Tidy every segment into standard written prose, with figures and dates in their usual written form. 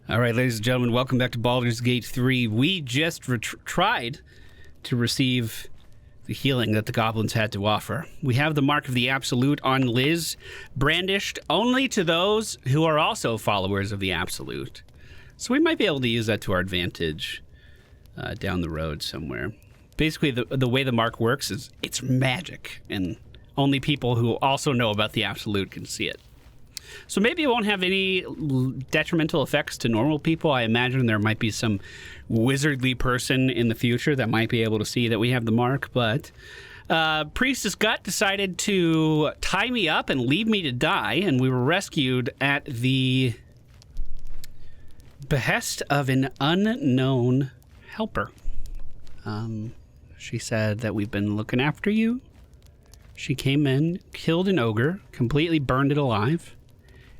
All right, ladies and gentlemen, welcome back to Baldur's Gate 3. We just tried to receive the healing that the goblins had to offer. We have the Mark of the Absolute on Liz, brandished only to those who are also followers of the Absolute. So we might be able to use that to our advantage down the road somewhere. Basically, the way the mark works is it's magic, and only people who also know about the Absolute can see it. So maybe it won't have any detrimental effects to normal people. I imagine there might be some wizardly person in the future that might be able to see that we have the mark. But Priestess Gut decided to tie me up and leave me to die, and we were rescued at the behest of an unknown helper. She said that we've been looking after you. She came in, killed an ogre, completely burned it alive,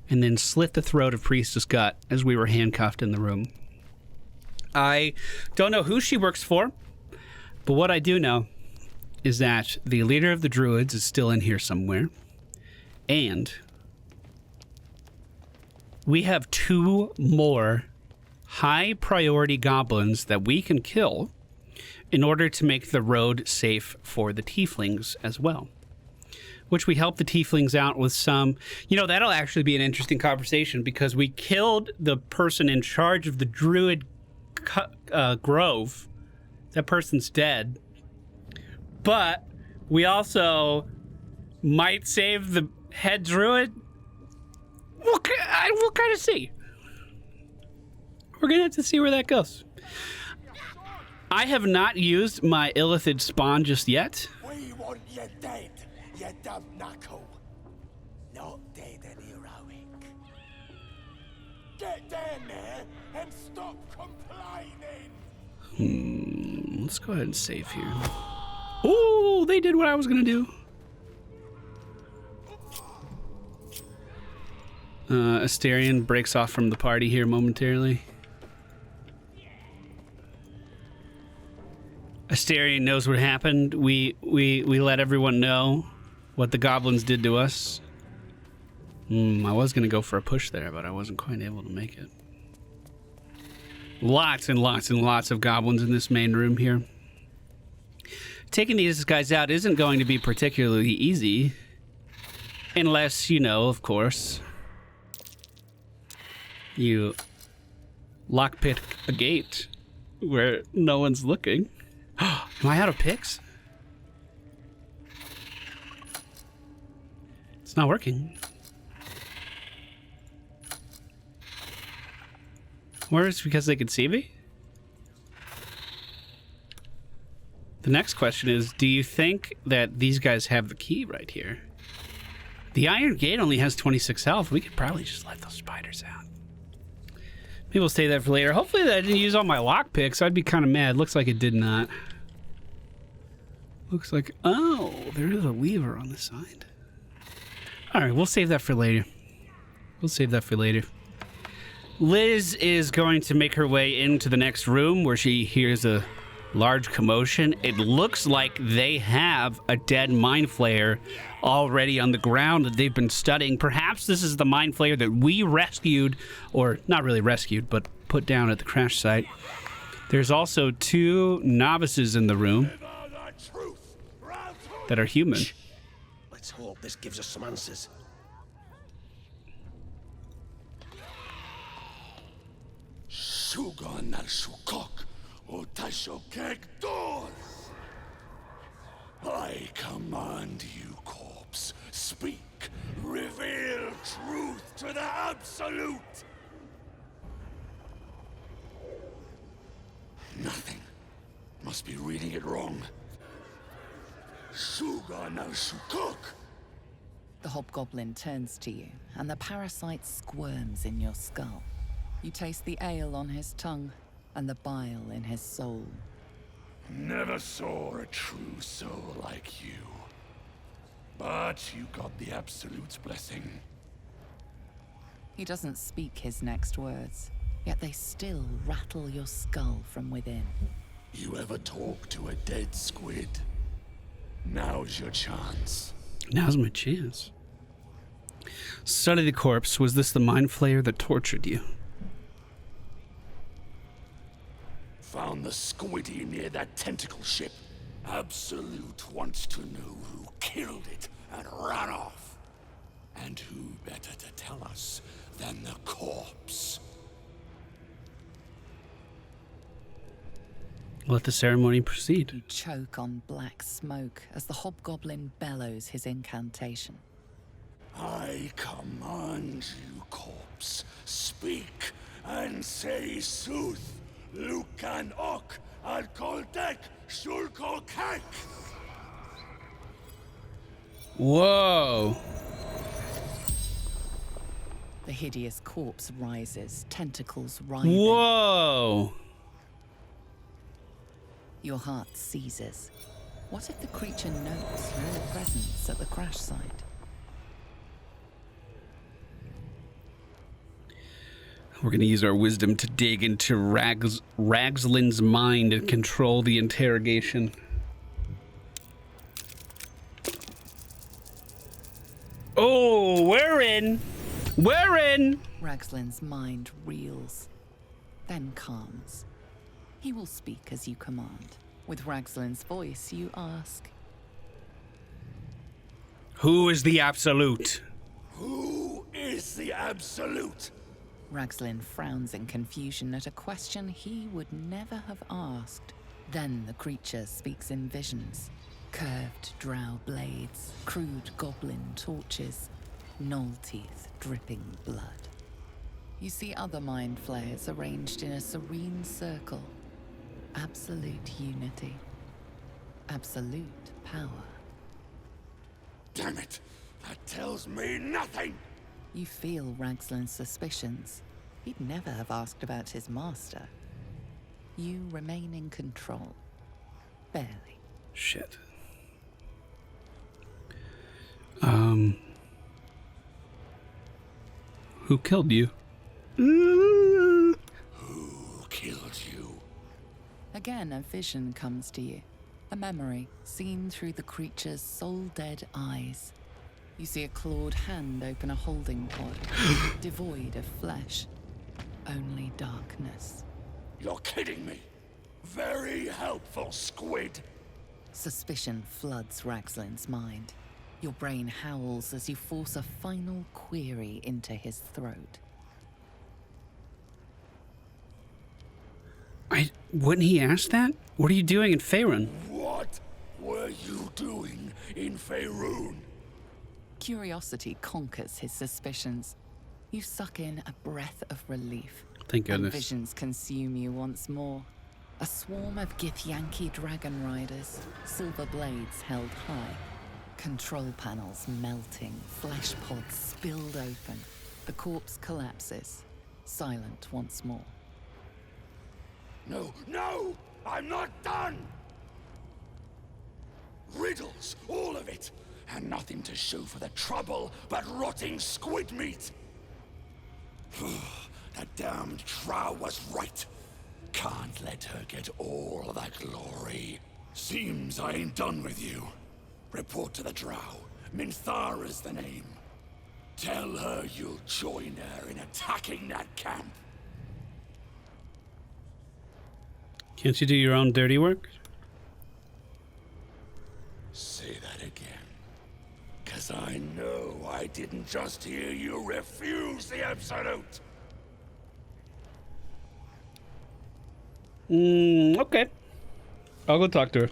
and then slit the throat of Priestess Gut as we were handcuffed in the room. I don't know who she works for, but what I do know is that the leader of the druids is still in here somewhere, and we have 2 more high-priority goblins that we can kill in order to make the road safe for the tieflings as well. Which we help the tieflings out with some... You know, that'll actually be an interesting conversation because we killed the person in charge of the druid grove. That person's dead. But we also might save the head druid. We'll kind of see. We're going to have to see where that goes. I have not used my Illithid spawn just yet. We want you dead. You dumb knuckle. Not dead and heroic. Get down there and stop complaining. Let's go ahead and save here. Ooh, they did what I was gonna do. Asterion breaks off from the party here momentarily. Asterion knows what happened. We let everyone know what the goblins did to us. I was going to go for a push there, but I wasn't quite able to make it. Lots and lots and lots of goblins in this main room here. Taking these guys out isn't going to be particularly easy. Unless, you know, of course, you lockpick a gate where no one's looking. Am I out of picks? It's not working. Or is it because they could see me? The next question is, do you think that these guys have the key right here? The Iron Gate only has 26 health. We could probably just let those spiders out. Maybe we'll save that for later. Hopefully I didn't use all my lockpicks. I'd be kind of mad. Looks like it did not. Looks like... Oh, there is a lever on the side. Alright, we'll save that for later. We'll save that for later. Liz is going to make her way into the next room where she hears a large commotion. It looks like they have a dead mind flayer already on the ground that they've been studying. Perhaps this is the mind flayer that we rescued, or not really rescued, but put down at the crash site. There's also 2 novices in the room that are human. Let's hope this gives us some answers. Shugon al Shukok, Otashokek Dor. I command you, corpse. Speak. Reveal truth to the Absolute. Nothing. Must be reading it wrong. Shugon al Shukok. The hobgoblin turns to you, and the parasite squirms in your skull. You taste the ale on his tongue, and the bile in his soul. Never saw a true soul like you. But you got the Absolute's blessing. He doesn't speak his next words, yet they still rattle your skull from within. You ever talk to a dead squid? Now's your chance. Now's my chance. Study the corpse. Was this the mind flayer that tortured you? Found the squiddy near that tentacle ship. Absolute wants to know who killed it and ran off. And who better to tell us than the corpse? Let the ceremony proceed. You choke on black smoke as the hobgoblin bellows his incantation. I command you, corpse, speak and say sooth. Lucan ok al koldek shulko kek. Whoa. The hideous corpse rises, tentacles writhing. Whoa. Your heart seizes. What if the creature notes your presence at the crash site? We're going to use our wisdom to dig into Ragslin's mind and control the interrogation. Oh, we're in. We're in. Ragslin's mind reels, then calms. He will speak as you command. With Ragslin's voice, you ask, Who is the Absolute? Who is the Absolute? Ragslin frowns in confusion at a question he would never have asked. Then the creature speaks in visions. Curved drow blades, crude goblin torches, gnoll teeth dripping blood. You see other mind flayers arranged in a serene circle. Absolute unity. Absolute power. Damn it! That tells me nothing! You feel Ragslin's suspicions. He'd never have asked about his master. You remain in control. Barely. Shit. Who killed you? Who killed you? Again, a vision comes to you. A memory seen through the creature's soul-dead eyes. You see a clawed hand open a holding pod, devoid of flesh. Only darkness. You're kidding me! Very helpful, squid! Suspicion floods Ragslin's mind. Your brain howls as you force a final query into his throat. Wouldn't he ask that? What are you doing in Faerun? What were you doing in Faerun? Curiosity conquers his suspicions. You suck in a breath of relief. Thank And goodness. visions consume you once more. A swarm of Githyanki dragon riders, silver blades held high. Control panels melting, flesh pods spilled open. The corpse collapses, silent once more. No, no! I'm not done! Riddles, all of it! And nothing to show for the trouble but rotting squid meat! That damned Drow was right. Can't let her get all of that glory. Seems I ain't done with you. Report to the Drow. Minthara's the name. Tell her you'll join her in attacking that camp. Can't you do your own dirty work? Say that again. 'Cause I know I didn't just hear you refuse the Absolute. Okay. I'll go talk to her.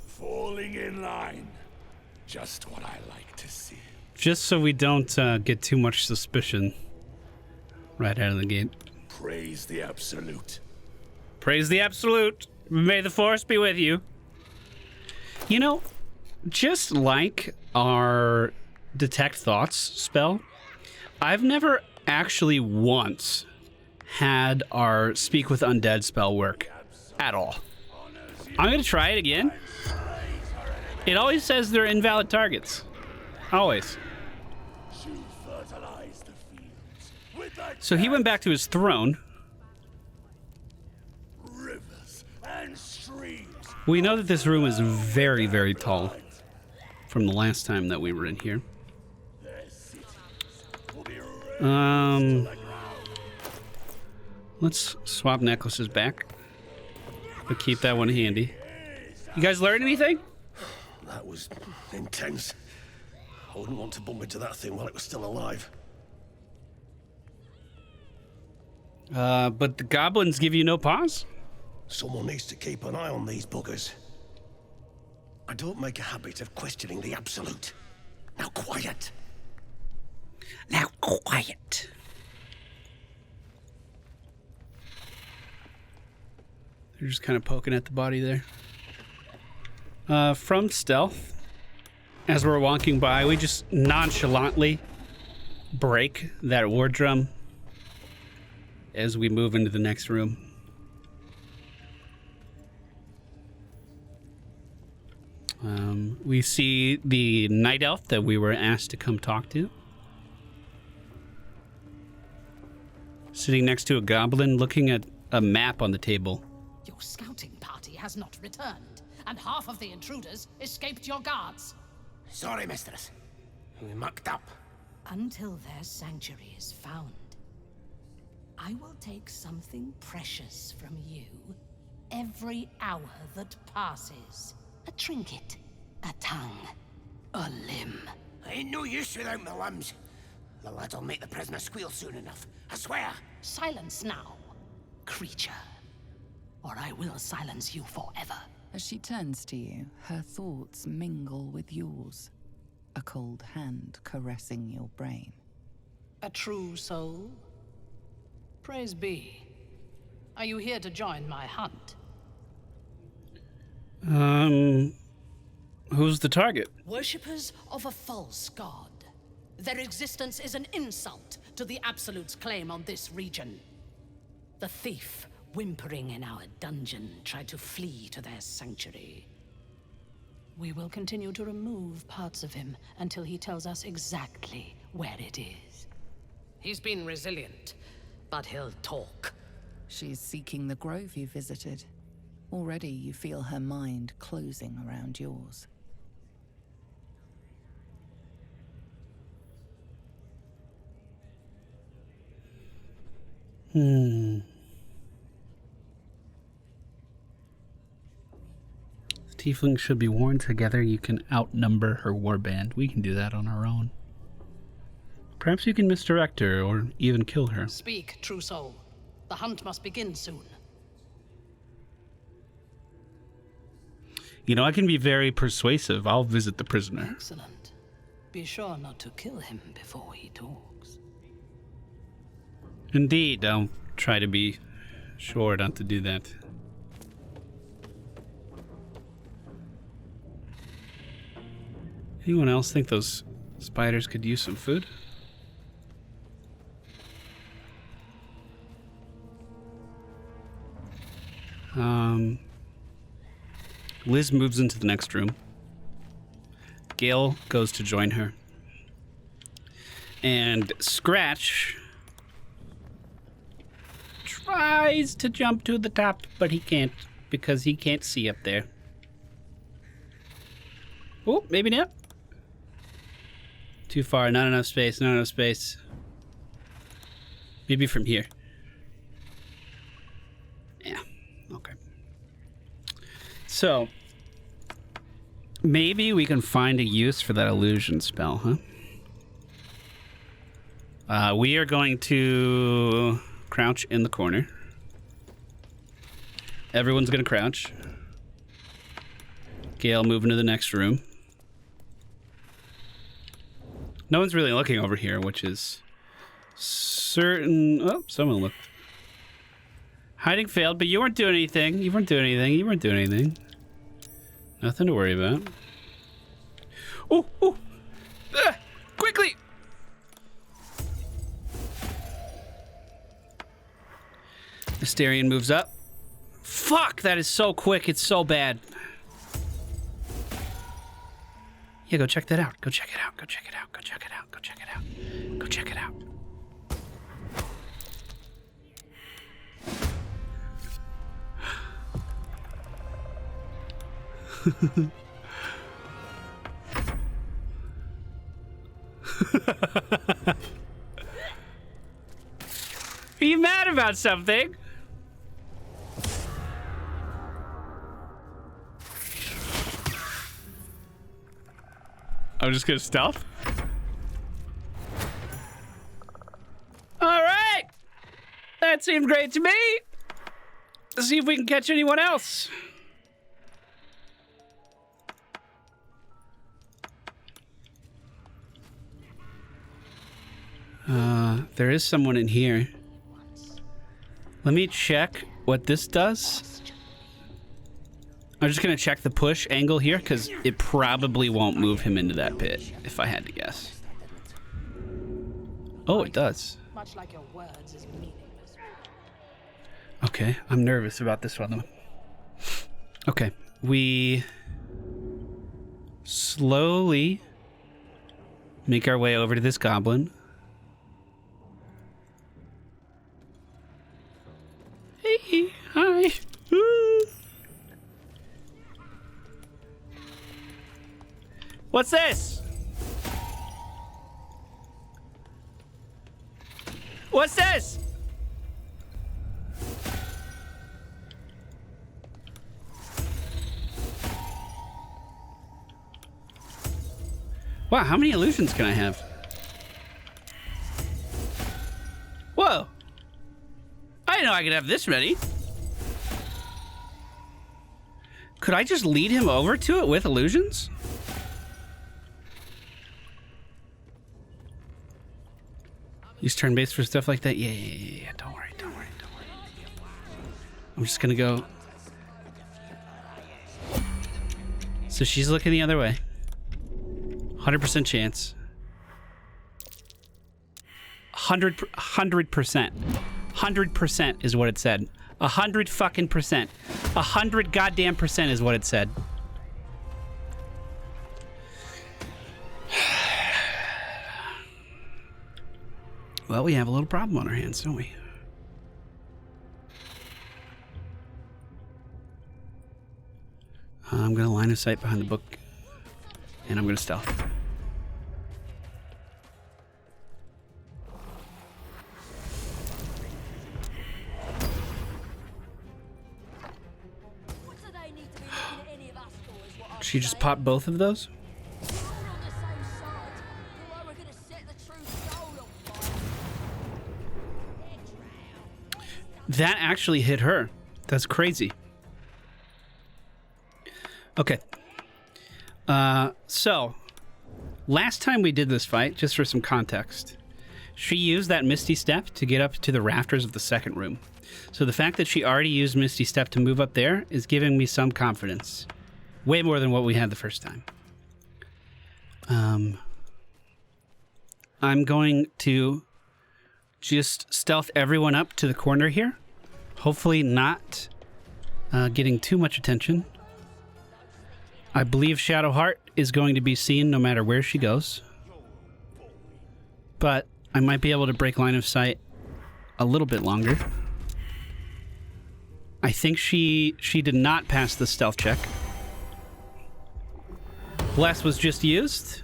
Falling in line. Just what I like to see. Just so we don't get too much suspicion right out of the gate. Praise the Absolute. Praise the Absolute. May the Force be with you. You know, just like our Detect Thoughts spell, I've never actually once had our Speak with Undead spell work at all. I'm going to try it again. It always says they're invalid targets. Always. So he went back to his throne. Rivers and streams. We know that this room is very, very tall from the last time that we were in here. Let's swap necklaces back. But keep that one handy. You guys learn anything? That was intense. I wouldn't want to bump into that thing while it was still alive. But the goblins give you no pause? Someone needs to keep an eye on these buggers. I don't make a habit of questioning the absolute. Now quiet. Now quiet. They're just kind of poking at the body there. From stealth, as we're walking by, we just nonchalantly break that war drum as we move into the next room. We see the night elf that we were asked to come talk to. Sitting next to a goblin looking at a map on the table. Your scouting party has not returned, and half of the intruders escaped your guards. Sorry, mistress. We mucked up. Until their sanctuary is found, I will take something precious from you every hour that passes. A trinket, a tongue, a limb. Ain't no use without my limbs. The lad'll make the prisoner squeal soon enough, I swear. Silence now, creature, or I will silence you forever. As she turns to you, her thoughts mingle with yours, a cold hand caressing your brain. A true soul? Praise be. Are you here to join my hunt? Who's the target? Worshippers of a false god. Their existence is an insult to the Absolute's claim on this region. The thief, whimpering in our dungeon, tried to flee to their sanctuary. We will continue to remove parts of him until he tells us exactly where it is. He's been resilient, but he'll talk. She's seeking the grove you visited. Already you feel her mind closing around yours. The tieflings should be worn together. You can outnumber her warband. We can do that on our own. Perhaps you can misdirect her or even kill her. Speak, true soul. The hunt must begin soon. You know, I can be very persuasive. I'll visit the prisoner. Excellent. Be sure not to kill him before he talks. Indeed, I'll try to be sure not to do that. Anyone else think those spiders could use some food? Liz moves into the next room. Gale goes to join her. And Scratch tries to jump to the top, but he can't because he can't see up there. Oh, maybe not. Too far, not enough space, not enough space. Maybe from here. Yeah, okay. So, maybe we can find a use for that illusion spell, huh? We are going to crouch in the corner. Everyone's going to crouch. Gale moving to the next room. No one's really looking over here, which is certain... Oh, someone looked. Hiding failed, but you weren't doing anything. You weren't doing anything. You weren't doing anything. Nothing to worry about. Oh, oh! Ah, quickly! Astarion moves up. Fuck, that is so quick. It's so bad. Yeah, go check that out. Go check it out. Go check it out. Go check it out. Go check it out. Go check it out. Are you mad about something? I'm just gonna stealth. All right. That seemed great to me. Let's see if we can catch anyone else. There is someone in here. Let me check what this does. I'm just gonna check the push angle here because it probably won't move him into that pit, if I had to guess. Oh, it does. Much like your words is meaningless. Okay, I'm nervous about this one though. Okay, we slowly make our way over to this goblin. Hey, hi. Ooh. What's this? What's this? Wow, how many illusions can I have? Whoa. I didn't know I could have this many. Could I just lead him over to it with illusions? Use turn-based for stuff like that? Yeah. Don't worry. I'm just gonna go. So she's looking the other way. 100% chance. 100%. 100% is what it said. 100 fucking percent. 100 goddamn percent is what it said. Well, we have a little problem on our hands, don't we? I'm gonna line of sight behind the book, and I'm gonna stealth. She just popped both of those? That actually hit her. That's crazy. Okay. So, last time we did this fight, just for some context, she used that Misty Step to get up to the rafters of the second room. So the fact that she already used Misty Step to move up there is giving me some confidence. Way more than what we had the first time. I'm going to just stealth everyone up to the corner here. Hopefully not getting too much attention. I believe Shadowheart is going to be seen no matter where she goes. But I might be able to break line of sight a little bit longer. I think she did not pass the stealth check. Bless was just used.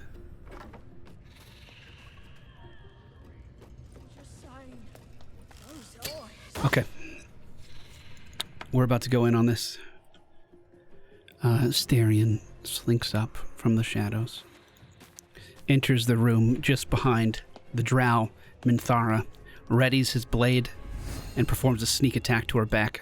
Okay. We're about to go in on this. Starion slinks up from the shadows. Enters the room just behind the drow, Minthara, readies his blade, and performs a sneak attack to her back.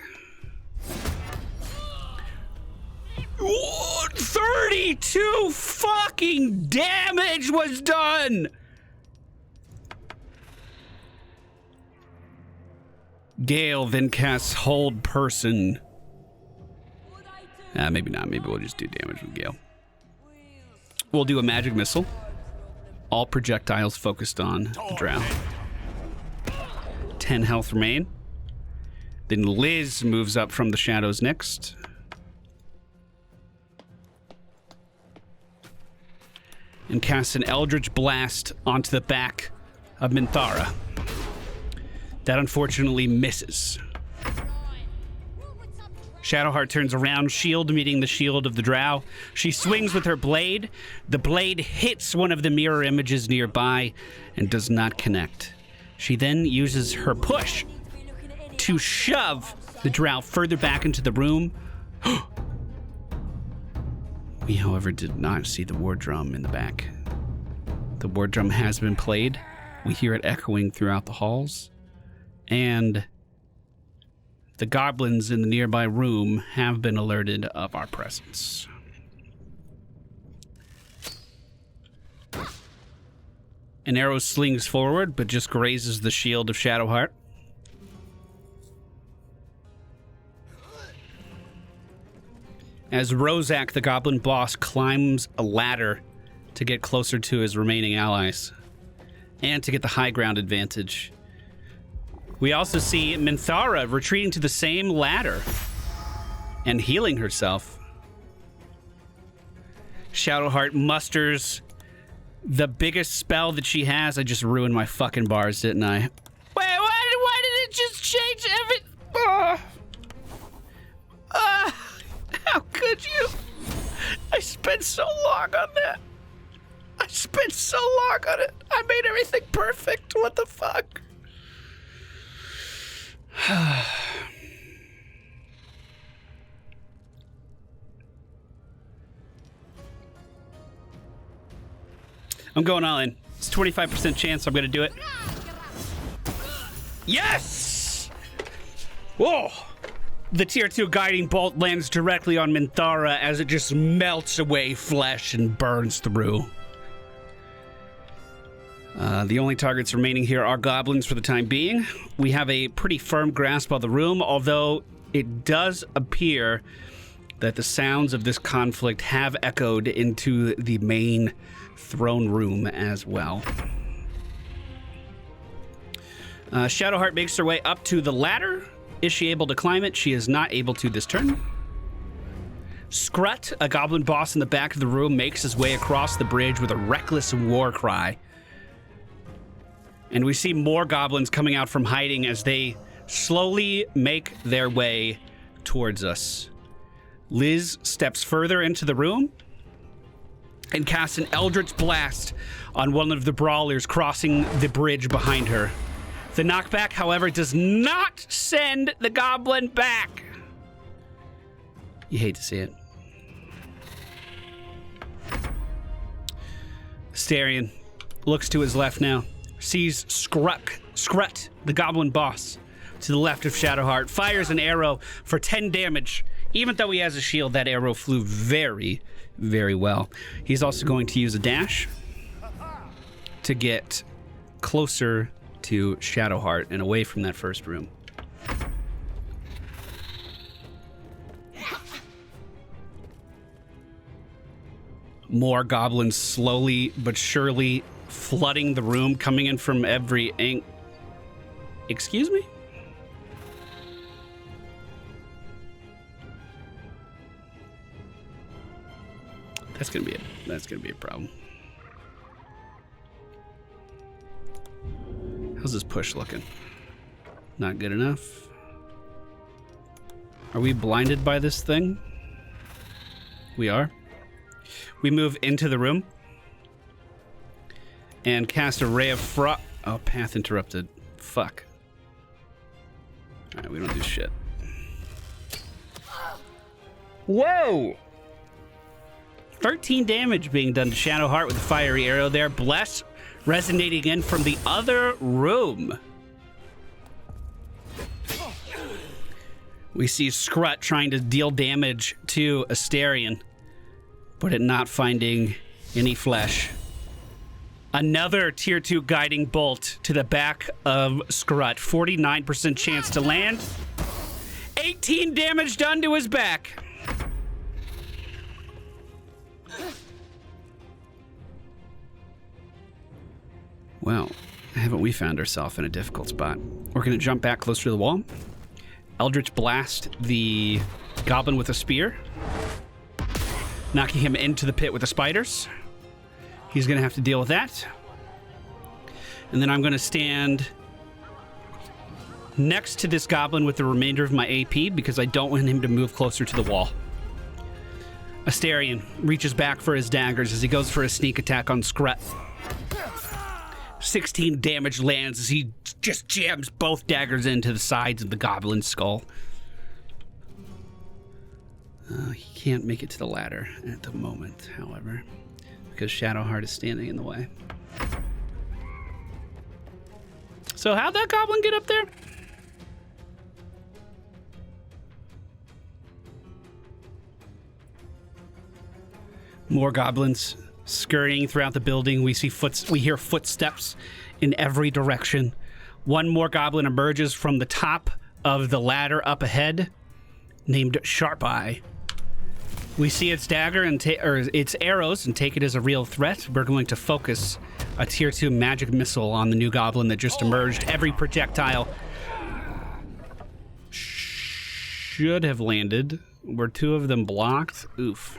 32 fucking damage was done! Gale then casts Hold Person. Maybe not. Maybe we'll just do damage with Gale. We'll do a magic missile. All projectiles focused on the drow. 10 health remain. Then Liz moves up from the shadows next. And casts an Eldritch Blast onto the back of Minthara. That unfortunately misses. Shadowheart turns around, shield meeting the shield of the drow. She swings with her blade. The blade hits one of the mirror images nearby and does not connect. She then uses her push to shove the drow further back into the room. We, however, did not see the war drum in the back. The war drum has been played. We hear it echoing throughout the halls. And the goblins in the nearby room have been alerted of our presence. An arrow slings forward, but just grazes the shield of Shadowheart. As Rozak, the goblin boss, climbs a ladder to get closer to his remaining allies and to get the high ground advantage. We also see Minthara retreating to the same ladder and healing herself. Shadowheart musters the biggest spell that she has. I just ruined my fucking bars, didn't I? Wait, why did it just change everything? How could you? I spent so long on that. I spent so long on it. I made everything perfect. What the fuck? I'm going all in. It's 25% chance I'm going to do it. Yes! Whoa! The tier 2 guiding bolt lands directly on Minthara as it just melts away flesh and burns through. The only targets remaining here are goblins for the time being. We have a pretty firm grasp of the room, although it does appear that the sounds of this conflict have echoed into the main throne room as well. Shadowheart makes her way up to the ladder. Is she able to climb it? She is not able to this turn. Scrut, a goblin boss in the back of the room, makes his way across the bridge with a reckless war cry. And we see more goblins coming out from hiding as they slowly make their way towards us. Liz steps further into the room and casts an Eldritch Blast on one of the brawlers crossing the bridge behind her. The knockback, however, does not send the goblin back. You hate to see it. Starion looks to his left now. Sees Scrut, the goblin boss, to the left of Shadowheart. Fires an arrow for 10 damage. Even though he has a shield, that arrow flew very, very well. He's also going to use a dash to get closer to Shadowheart and away from that first room. More goblins slowly but surely flooding the room, coming in from every angle. Excuse me? That's gonna be a problem. How's this push looking? Not good enough. Are we blinded by this thing? We are. We move into the room and cast a ray of frost. Oh, path interrupted. Fuck. All right, we don't do shit. Whoa! 13 damage being done to Shadowheart with a fiery arrow there. Bless resonating in from the other room. We see Scrut trying to deal damage to Astarion, but it not finding any flesh. Another tier 2 guiding bolt to the back of Scrut. 49% chance to land. 18 damage done to his back. Well, haven't we found ourselves in a difficult spot? We're going to jump back closer to the wall. Eldritch Blast the goblin with a spear, knocking him into the pit with the spiders. He's going to have to deal with that. And then I'm going to stand next to this goblin with the remainder of my AP because I don't want him to move closer to the wall. Astarion reaches back for his daggers as he goes for a sneak attack on Scrut. 16 damage lands as he just jams both daggers into the sides of the goblin's skull. He can't make it to the ladder at the moment, however, because Shadowheart is standing in the way. So how'd that goblin get up there? More goblins scurrying throughout the building. We hear footsteps in every direction. One more goblin emerges from the top of the ladder up ahead, named Sharp Eye. We see its dagger or its arrows and take it as a real threat. We're going to focus a tier 2 magic missile on the new goblin that just emerged. Every projectile should have landed. Were 2 of them blocked? Oof.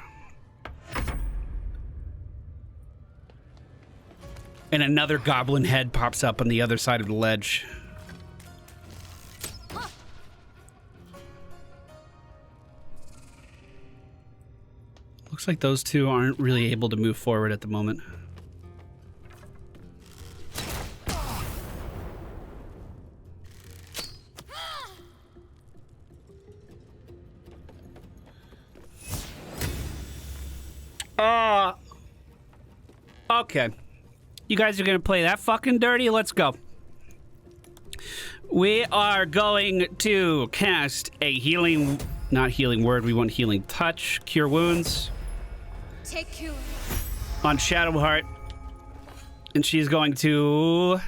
And another goblin head pops up on the other side of the ledge. Looks like those 2 aren't really able to move forward at the moment. Okay. You guys are gonna play that fucking dirty? Let's go. We are going to cast a healing, not healing word, we want healing touch, cure wounds. Take cure. On Shadowheart. And she's going to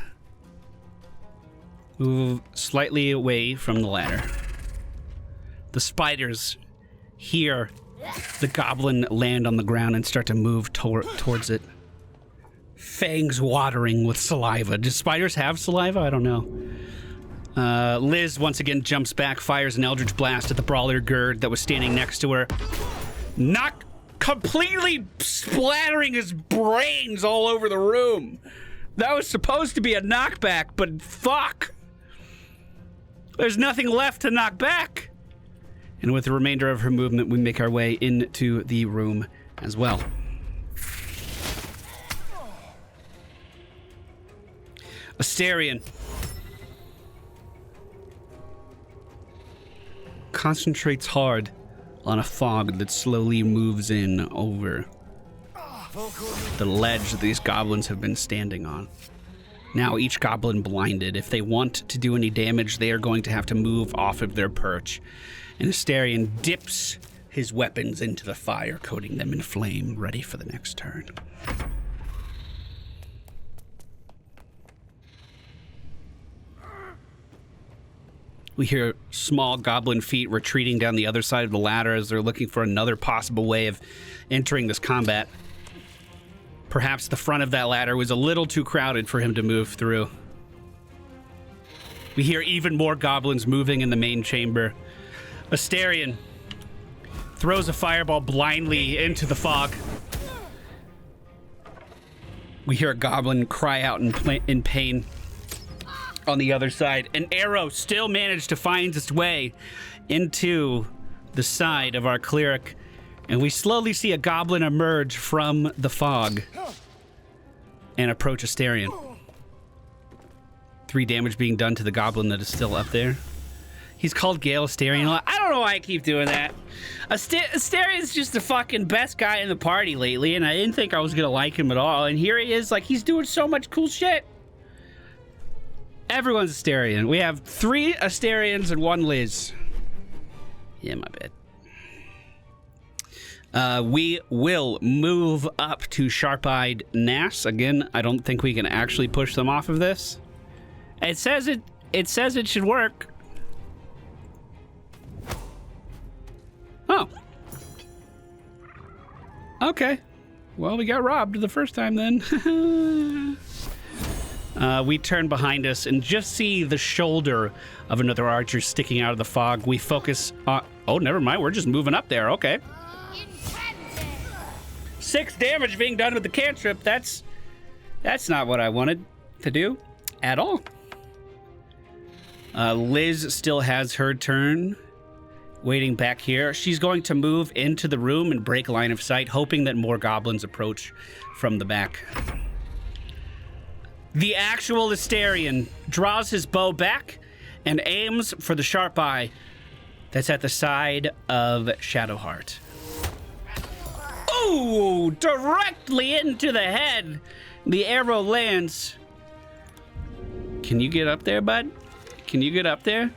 move slightly away from the ladder. The spiders hear the goblin land on the ground and start to move towards it. Fangs watering with saliva. Do spiders have saliva? I don't know. Liz once again jumps back, fires an Eldritch Blast at the brawler Gerd that was standing next to her. Completely splattering his brains all over the room. That was supposed to be a knockback, but fuck. There's nothing left to knock back. And with the remainder of her movement, we make our way into the room as well. Astarion concentrates hard on a fog that slowly moves in over the ledge that these goblins have been standing on. Now each goblin blinded. If they want to do any damage, they are going to have to move off of their perch. And Astarion dips his weapons into the fire, coating them in flame, ready for the next turn. We hear small goblin feet retreating down the other side of the ladder as they're looking for another possible way of entering this combat. Perhaps the front of that ladder was a little too crowded for him to move through. We hear even more goblins moving in the main chamber. Astarion throws a fireball blindly into the fog. We hear a goblin cry out in pain. On the other side, an arrow still managed to find its way into the side of our cleric, and we slowly see a goblin emerge from the fog and approach Astarion. 3 damage being done to the goblin that is still up there. He's called Gale Astarion. I don't know why I keep doing that. Astarion's just the fucking best guy in the party lately, and I didn't think I was gonna like him at all, and here he is, like, he's doing so much cool shit. Everyone's Astarion. We have 3 Astarions and 1 Liz. Yeah, my bad. We will move up to Sharp-Eyed Nass. Again, I don't think we can actually push them off of this. It says it should work. Oh. Okay. Well, we got robbed the first time then. We turn behind us and just see the shoulder of another archer sticking out of the fog. We focus on... Oh, never mind. We're just moving up there. Okay. 6 damage being done with the cantrip. That's not what I wanted to do at all. Liz still has her turn waiting back here. She's going to move into the room and break line of sight, hoping that more goblins approach from the back. The actual Astarion draws his bow back and aims for the sharp eye that's at the side of Shadowheart. Ooh, directly into the head. The arrow lands Can you get up there, bud? Can you get up there?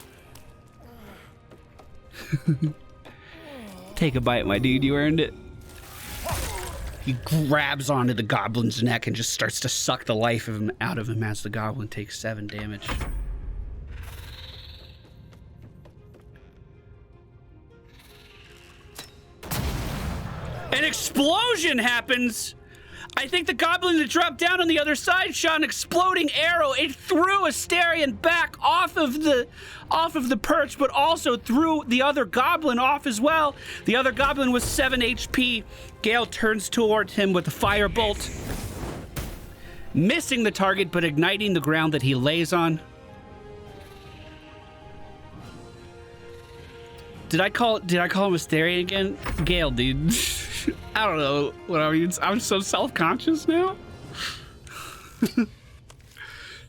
Take a bite, my dude. You earned it. He grabs onto the goblin's neck and just starts to suck the life of him out of him as the goblin takes 7 damage. An explosion happens! I think the goblin that dropped down on the other side shot an exploding arrow. It threw Astarion back off of the perch, but also threw the other goblin off as well. The other goblin was 7 HP. Gale turns towards him with a firebolt, missing the target but igniting the ground that he lays on. Did I call him Astarion again? Gale, dude. I don't know what I mean. I'm so self-conscious now.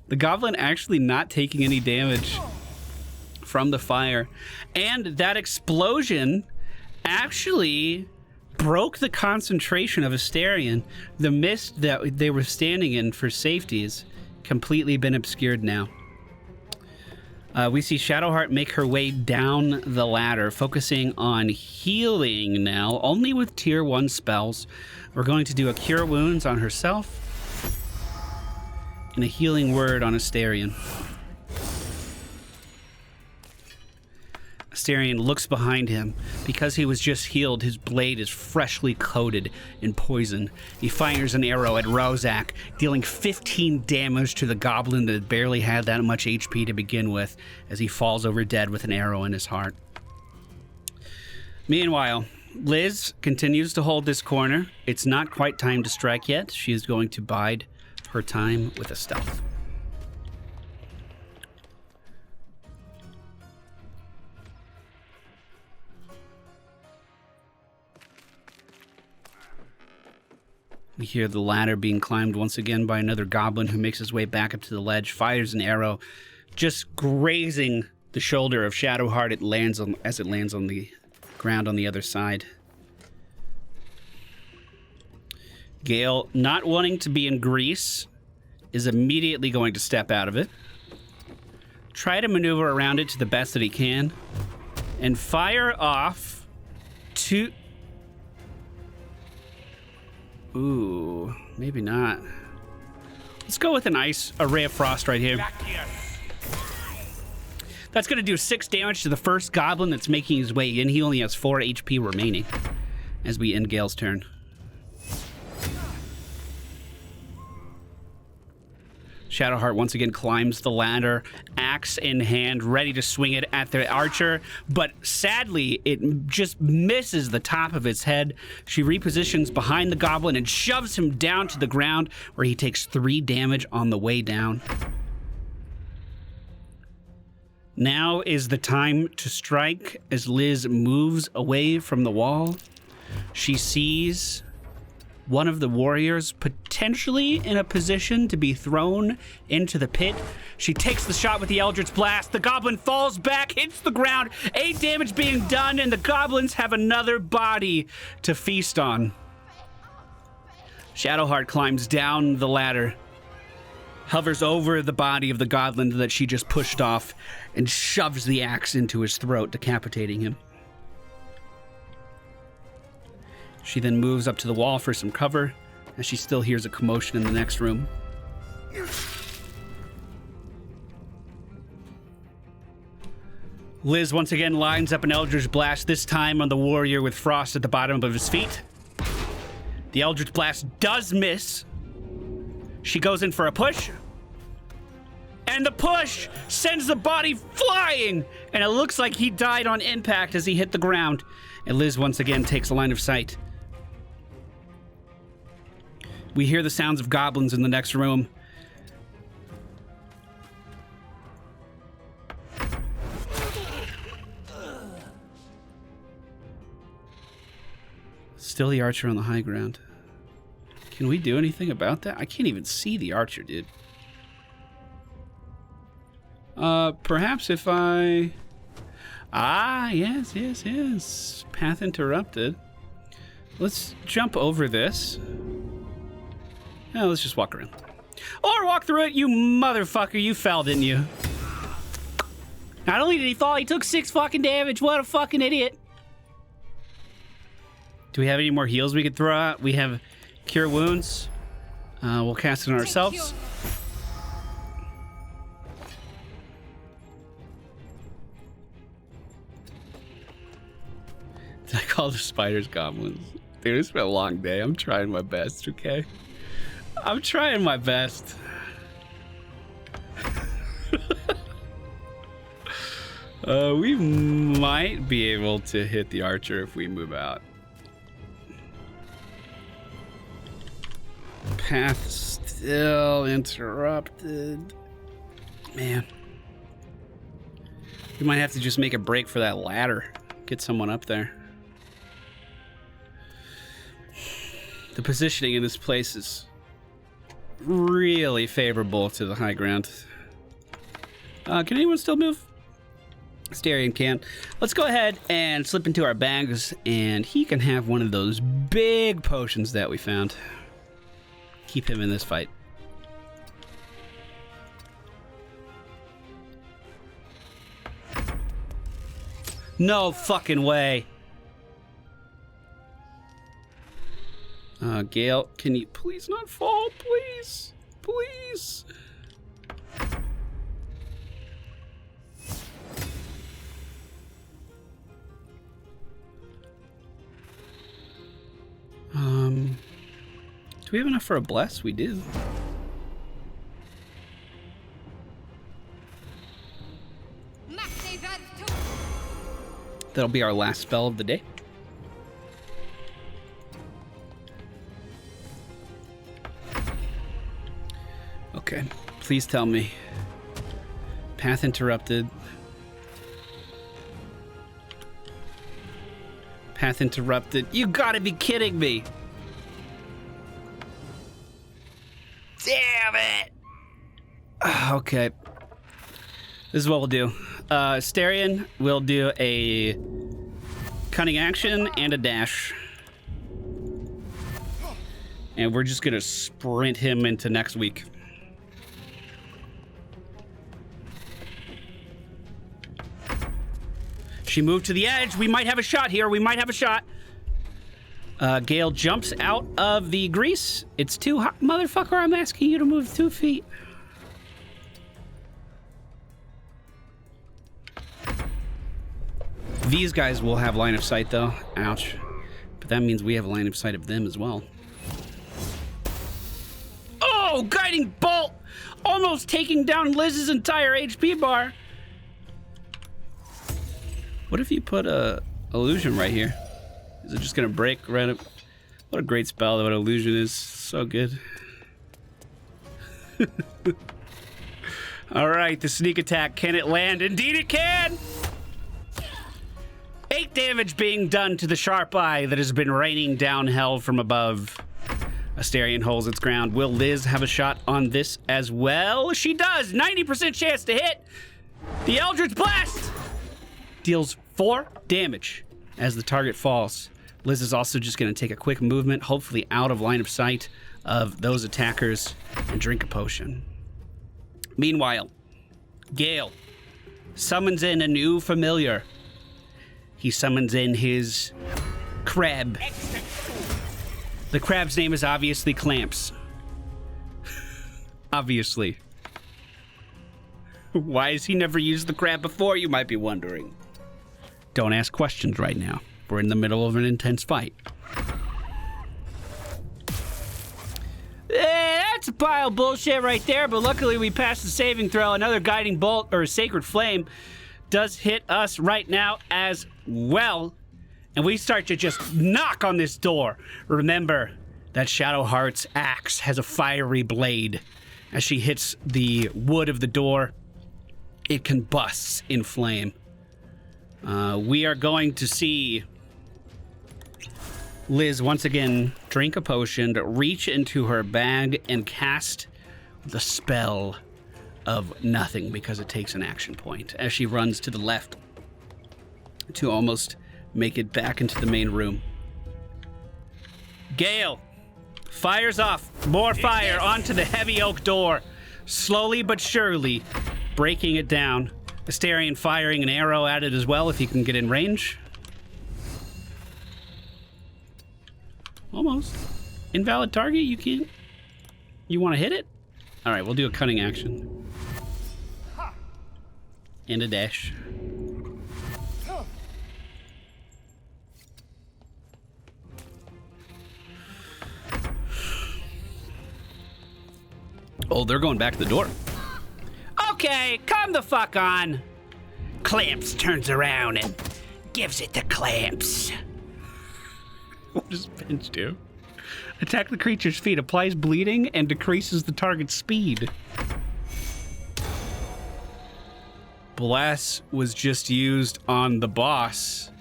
The goblin actually not taking any damage from the fire. And that explosion actually broke the concentration of Astarion. The mist that they were standing in for safety has completely been obscured now. We see Shadowheart make her way down the ladder, focusing on healing now, only with tier 1 spells. We're going to do a Cure Wounds on herself and a Healing Word on Astarion. Astarion looks behind him. Because he was just healed, his blade is freshly coated in poison. He fires an arrow at Rozak, dealing 15 damage to the goblin that barely had that much HP to begin with, as he falls over dead with an arrow in his heart. Meanwhile, Liz continues to hold this corner. It's not quite time to strike yet. She is going to bide her time with a stealth. We hear the ladder being climbed once again by another goblin who makes his way back up to the ledge, fires an arrow, just grazing the shoulder of Shadowheart. As it lands on the ground on the other side. Gale, not wanting to be in grease, is immediately going to step out of it, try to maneuver around it to the best that he can, and fire off 2... Ooh, maybe not. Let's go with a Ray of Frost right here. That's going to do 6 damage to the first goblin that's making his way in. He only has 4 HP remaining as we end Gale's turn. Shadowheart once again climbs the ladder, axe in hand, ready to swing it at the archer, but sadly, it just misses the top of its head. She repositions behind the goblin and shoves him down to the ground, where he takes 3 damage on the way down. Now is the time to strike as Liz moves away from the wall. She sees one of the warriors potentially in a position to be thrown into the pit. She takes the shot with the Eldritch Blast. The goblin falls back, hits the ground, 8 damage being done, and the goblins have another body to feast on. Shadowheart climbs down the ladder, hovers over the body of the goblin that she just pushed off, and shoves the axe into his throat, decapitating him. She then moves up to the wall for some cover, as she still hears a commotion in the next room. Liz once again lines up an Eldritch Blast, this time on the warrior with Frost at the bottom of his feet. The Eldritch Blast does miss. She goes in for a push. And the push sends the body flying, and it looks like he died on impact as he hit the ground. And Liz once again takes a line of sight. We hear the sounds of goblins in the next room. Still the archer on the high ground. Can we do anything about that? I can't even see the archer, dude. Perhaps if I... yes. Path interrupted. Let's jump over this. No, let's just walk around. Or walk through it, you motherfucker. You fell, didn't you? Not only did he fall, he took 6 fucking damage. What a fucking idiot. Do we have any more heals we could throw out? We have Cure Wounds. We'll cast it on ourselves. Did I call the spiders goblins? Dude, it's been a long day. I'm trying my best, okay? I'm trying my best. We might be able to hit the archer if we move out. Path still interrupted. Man. We might have to just make a break for that ladder. Get someone up there. The positioning in this place is really favorable to the high ground. Can anyone still move? Starian can. Let's go ahead and slip into our bags, and he can have one of those big potions that we found. Keep him in this fight. No fucking way. Gale, can you please not fall? Please. Please. Do we have enough for a bless? We do. That'll be our last spell of the day. Okay, please tell me. Path interrupted. Path interrupted. You gotta be kidding me. Damn it. Okay. This is what we'll do. Starian will do a cunning action and a dash. And we're just gonna sprint him into next week. She moved to the edge. We might have a shot here. We might have a shot. Gale jumps out of the grease. It's too hot. Motherfucker, I'm asking you to move 2 feet. These guys will have line of sight, though. Ouch. But that means we have line of sight of them as well. Oh, guiding bolt! Almost taking down Liz's entire HP bar. What if you put a illusion right here? Is it just gonna break right up? What a great spell that illusion is. So good. All right, the sneak attack. Can it land? Indeed it can! 8 damage being done to the sharp eye that has been raining down hell from above. Astarion holds its ground. Will Liz have a shot on this as well? She does! 90% chance to hit! The Eldritch Blast deals 4 damage as the target falls. Liz is also just going to take a quick movement, hopefully out of line of sight of those attackers, and drink a potion. Meanwhile, Gale summons in a new familiar. He summons in his crab. The crab's name is obviously Clamps. Obviously. Why has he never used the crab before, you might be wondering. Don't ask questions right now. We're in the middle of an intense fight. That's a pile of bullshit right there, but luckily we passed the saving throw. Another guiding bolt or sacred flame does hit us right now as well. And we start to just knock on this door. Remember that Shadowheart's axe has a fiery blade. As she hits the wood of the door, it combusts in flame. We are going to see Liz once again drink a potion, reach into her bag, and cast the spell of nothing because it takes an action point as she runs to the left to almost make it back into the main room. Gale fires off More fire onto the heavy oak door. Slowly but surely breaking it down. Astarion firing an arrow at it as well if he can get in range. Almost. Invalid target, you can't. You want to hit it? All right, we'll do a cunning action. And a dash. Oh, they're going back to the door. Okay, come the fuck on. Clamps turns around and gives it the clamps. What does pinch do? Attack the creature's feet, applies bleeding, and decreases the target's speed. Bless was just used on the boss,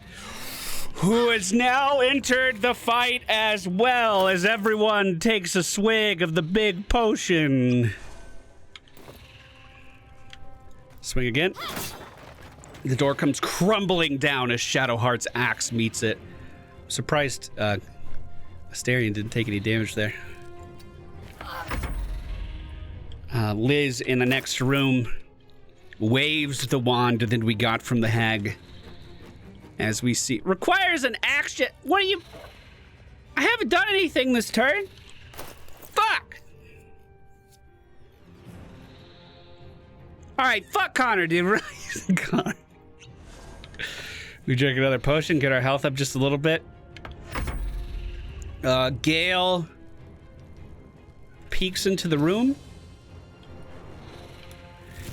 who has now entered the fight as well as everyone takes a swig of the big potion. Swing again. The door comes crumbling down as Shadowheart's axe meets it. Surprised Astarion didn't take any damage there. Liz in the next room waves the wand that we got from the hag. As we see, requires an action. What are you? I haven't done anything this turn. Fuck. All right, fuck Connor, dude. Connor. We drink another potion, get our health up just a little bit. Gale peeks into the room.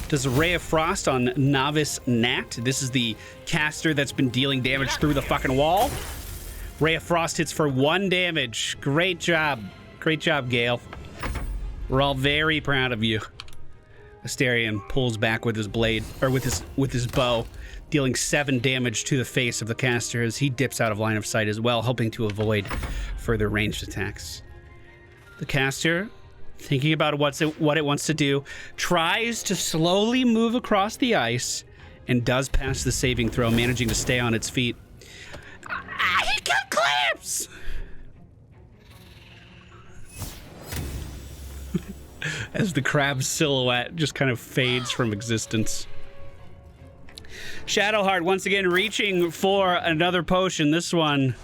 Does a Ray of Frost on Novice Nat. This is the caster that's been dealing damage through the fucking wall. Ray of Frost hits for 1 damage. Great job. Great job, Gale. We're all very proud of you. Astarion pulls back with his blade, or with his bow, dealing 7 damage to the face of the caster as he dips out of line of sight as well, hoping to avoid further ranged attacks. The caster, thinking about what it wants to do, tries to slowly move across the ice and does pass the saving throw, managing to stay on its feet. He got clamps! As the crab's silhouette just kind of fades from existence. Shadowheart once again reaching for another potion, this one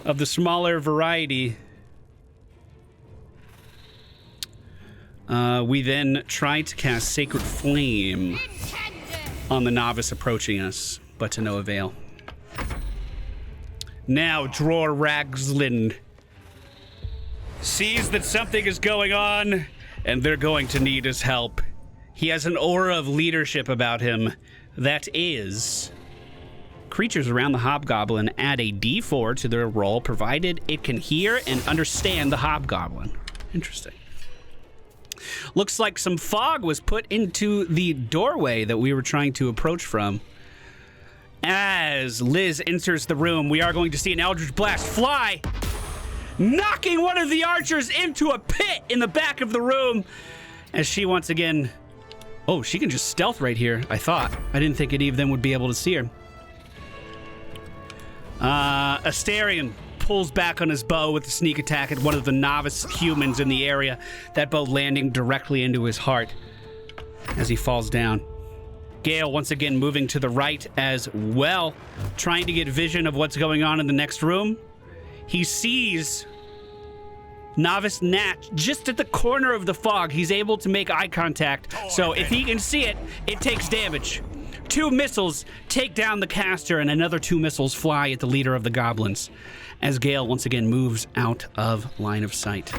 of the smaller variety. We then try to cast Sacred Flame on the novice approaching us, but to no avail. Now Dror Ragslin sees that something is going on, and they're going to need his help. He has an aura of leadership about him that is... Creatures around the hobgoblin add a d4 to their roll, provided it can hear and understand the hobgoblin. Interesting. Looks like some fog was put into the doorway that we were trying to approach from. As Liz enters the room, we are going to see an Eldritch Blast fly, knocking one of the archers into a pit in the back of the room. As she once again... Oh, she can just stealth right here, I thought. I didn't think any of them would be able to see her. Astarion pulls back on his bow with a sneak attack at one of the novice humans in the area, that bow landing directly into his heart as he falls down. Gale once again moving to the right as well, trying to get vision of what's going on in the next room. He sees Novice Nat just at the corner of the fog. He's able to make eye contact, so if he can see it, it takes damage. 2 missiles take down the caster, and another 2 missiles fly at the leader of the goblins, as Gale once again moves out of line of sight.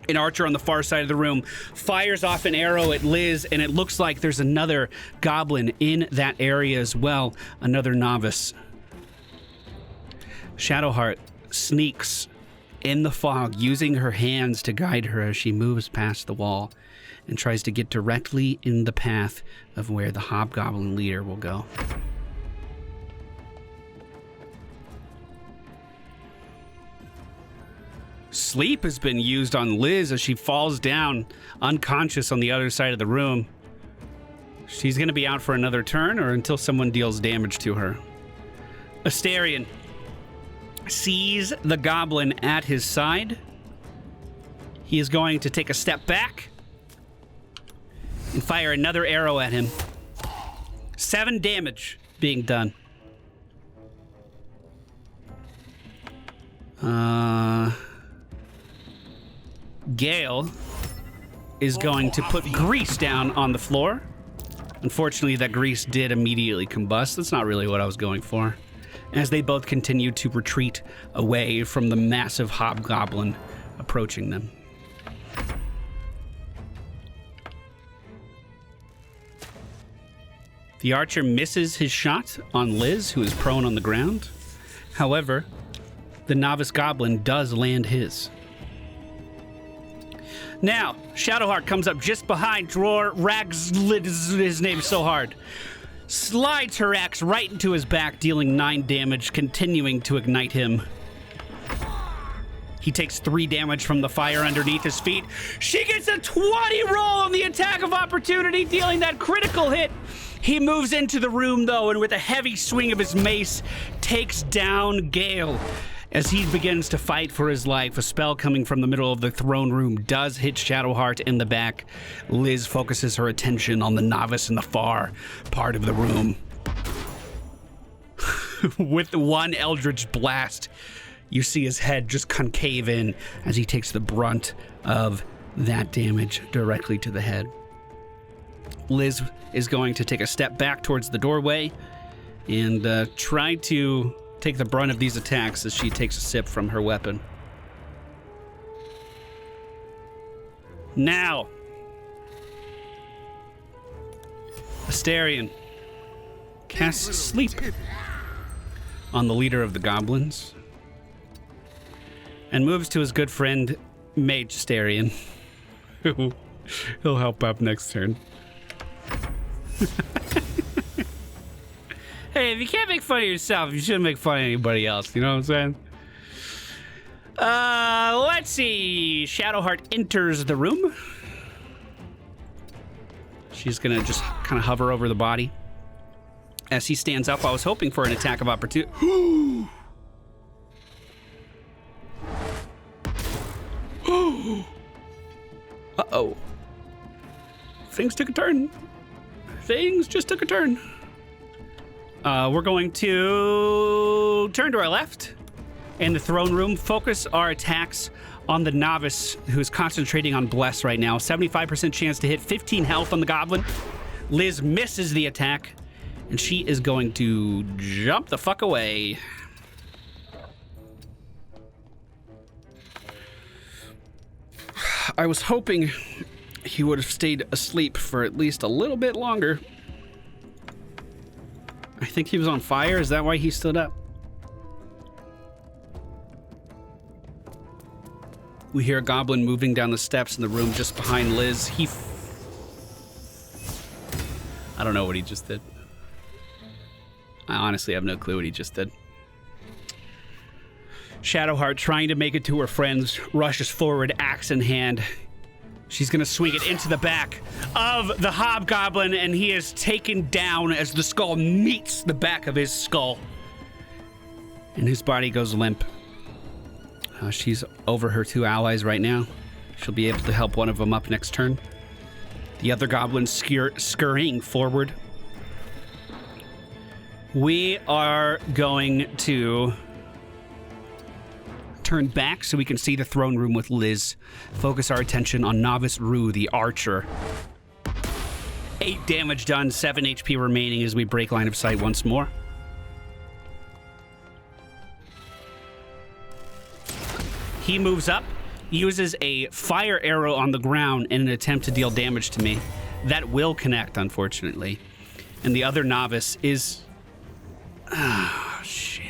An archer on the far side of the room fires off an arrow at Liz, and it looks like there's another goblin in that area as well, another novice. Shadowheart sneaks in the fog, using her hands to guide her as she moves past the wall and tries to get directly in the path of where the hobgoblin leader will go. Sleep has been used on Liz as she falls down unconscious on the other side of the room. She's going to be out for another turn or until someone deals damage to her. Astarion sees the goblin at his side. He is going to take a step back and fire another arrow at him. 7 damage being done. Gale is going to put grease down on the floor. Unfortunately, that grease did immediately combust. That's not really what I was going for. As they both continue to retreat away from the massive hobgoblin approaching them. The archer misses his shot on Liz, who is prone on the ground. However, the novice goblin does land his. Now, Shadowheart comes up just behind Dror his name so hard. Slides her axe right into his back, dealing 9 damage, continuing to ignite him. He takes 3 damage from the fire underneath his feet. She gets a 20 roll on the attack of opportunity, dealing that critical hit. He moves into the room, though, and with a heavy swing of his mace, takes down Gale. As he begins to fight for his life, a spell coming from the middle of the throne room does hit Shadowheart in the back. Liz focuses her attention on the novice in the far part of the room. With one Eldritch Blast, you see his head just concave in as he takes the brunt of that damage directly to the head. Liz is going to take a step back towards the doorway and try to take the brunt of these attacks as she takes a sip from her weapon. Now, Astarion casts Sleep on the leader of the goblins and moves to his good friend Mage Astarion, who he'll help up next turn. Hey, if you can't make fun of yourself, you shouldn't make fun of anybody else. You know what I'm saying? Let's see. Shadowheart enters the room. She's gonna just kind of hover over the body. As he stands up, I was hoping for an attack of opportunity. Uh-oh. Things took a turn. Things just took a turn. We're going to turn to our left in the throne room, focus our attacks on the novice who's concentrating on Bless right now. 75% chance to hit, 15 health on the goblin. Liz misses the attack, and she is going to jump the fuck away. I was hoping he would have stayed asleep for at least a little bit longer. I think he was on fire. Is that why he stood up? We hear a goblin moving down the steps in the room just behind Liz. I don't know what he just did. I honestly have no clue what he just did. Shadowheart, trying to make it to her friends, rushes forward, axe in hand. She's gonna swing it into the back of the hobgoblin, and he is taken down as the skull meets the back of his skull. And his body goes limp. She's over her 2 allies right now. She'll be able to help one of them up next turn. The other goblin scurrying forward. We are going to turn back so we can see the throne room with Liz. Focus our attention on Novice Rue, the archer. 8 damage done, 7 HP remaining as we break line of sight once more. He moves up, uses a fire arrow on the ground in an attempt to deal damage to me. That will connect, unfortunately. And the other novice is... Oh, shit.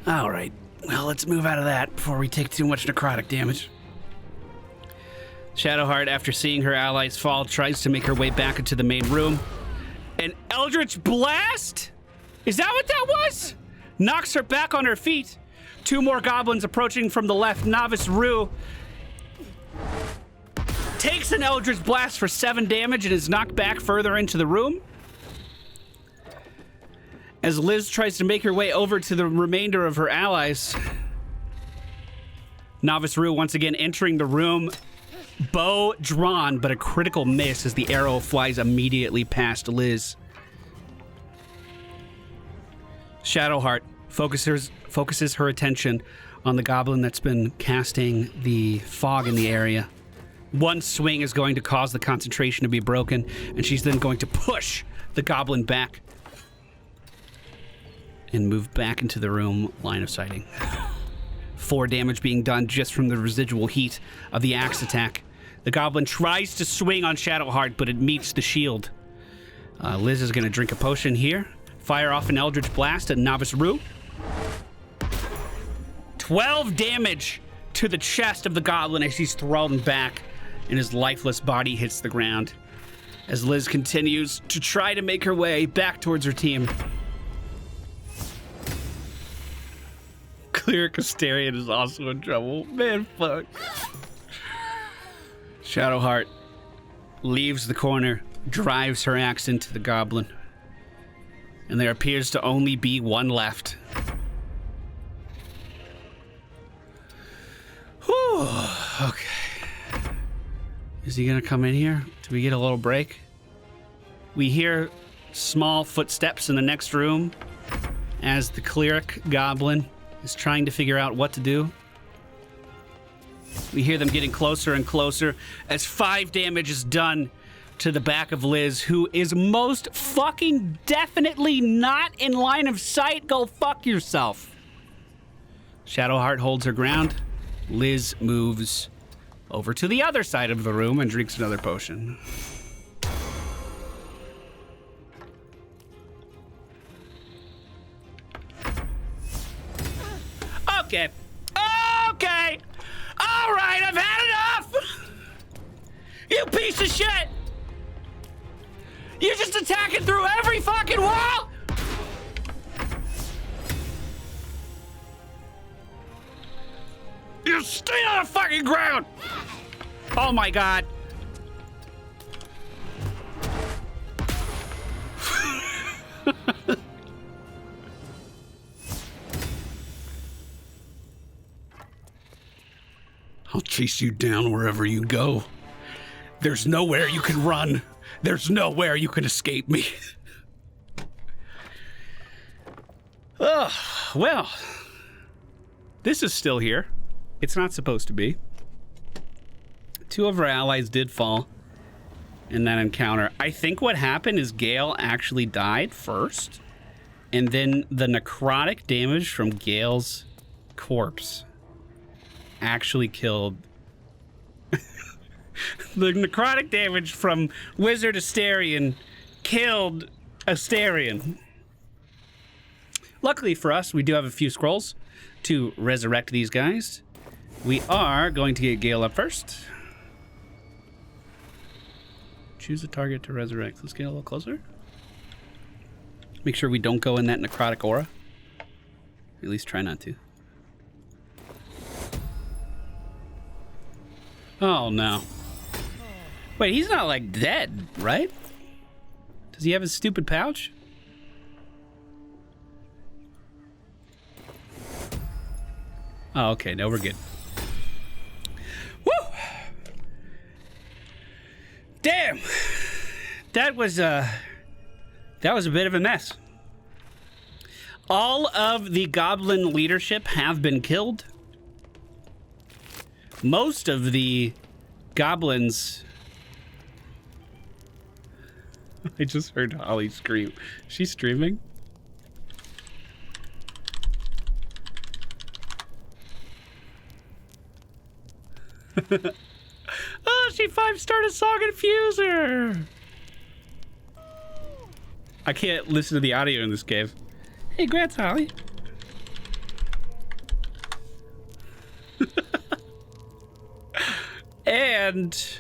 All right, well, let's move out of that before we take too much necrotic damage. Shadowheart, after seeing her allies fall, tries to make her way back into the main room. An Eldritch Blast? Is that what that was? Knocks her back on her feet. 2 more goblins approaching from the left. Novice Rue takes an Eldritch Blast for 7 damage and is knocked back further into the room. As Liz tries to make her way over to the remainder of her allies, Novice Rue once again entering the room, bow drawn, but a critical miss as the arrow flies immediately past Liz. Shadowheart focuses her attention on the goblin that's been casting the fog in the area. One swing is going to cause the concentration to be broken, and she's then going to push the goblin back and move back into the room, line of sighting. 4 damage being done just from the residual heat of the axe attack. The goblin tries to swing on Shadowheart, but it meets the shield. Liz is going to drink a potion here. Fire off an Eldritch Blast at Novice Rue. 12 damage to the chest of the goblin as he's thrown back and his lifeless body hits the ground. As Liz continues to try to make her way back towards her team. Cleric Astarion is also in trouble. Man, fuck. Shadowheart leaves the corner, drives her axe into the goblin. And there appears to only be one left. Whew. Okay. Is he gonna come in here? Do we get a little break? We hear small footsteps in the next room as the cleric goblin is trying to figure out what to do. We hear them getting closer and closer as 5 damage is done to the back of Liz, who is most fucking definitely not in line of sight. Go fuck yourself. Shadowheart holds her ground. Liz moves over to the other side of the room and drinks another potion. Okay. Okay. All right, I've had enough. You piece of shit. You're just attacking through every fucking wall. You stay on the fucking ground. Oh my god. I'll chase you down wherever you go. There's nowhere you can run. There's nowhere you can escape me. Oh, well. This is still here. It's not supposed to be. 2 of our allies did fall in that encounter. I think what happened is Gale actually died first, and then the necrotic damage from Gale's corpse actually killed. The necrotic damage from Wizard Astarion killed Astarion. Luckily for us, we do have a few scrolls to resurrect these guys. We are going to get Gale up first. Choose a target to resurrect. Let's get a little closer. Make sure we don't go in that necrotic aura. At least try not to. Oh no. Wait, he's not like dead, right? Does he have his stupid pouch? Oh, okay, no, we're good. Woo! Damn! That was a bit of a mess. All of the goblin leadership have been killed. Most of the goblins... I just heard Holly scream. She's streaming? Oh, she 5-starred a Song Infuser! I can't listen to the audio in this cave. Hey, grats, Holly. And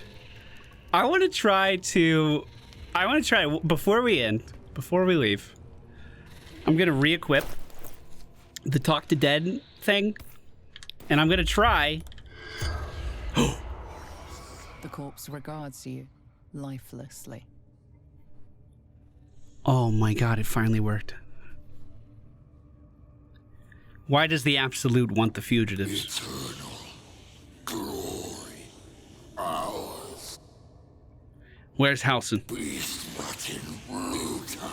I want to try, before we leave, I'm going to re-equip the Talk to Dead thing, and I'm going to try... The corpse regards you lifelessly. Oh my god, it finally worked. Why does the Absolute want the fugitives? Eternal glory. Ours. Where's Halson? Beast rotten bruta.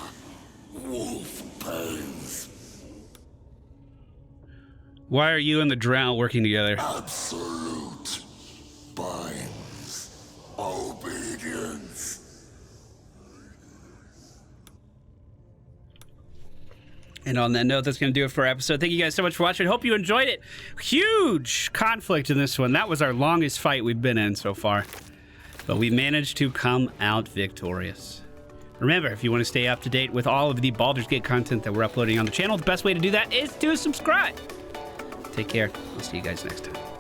Wolf bones. Why are you and the Drow working together? Absolute binds obedience. And on that note, that's going to do it for our episode. Thank you guys so much for watching. Hope you enjoyed it. Huge conflict in this one. That was our longest fight we've been in so far. But we managed to come out victorious. Remember, if you want to stay up to date with all of the Baldur's Gate content that we're uploading on the channel, the best way to do that is to subscribe. Take care. I'll see you guys next time.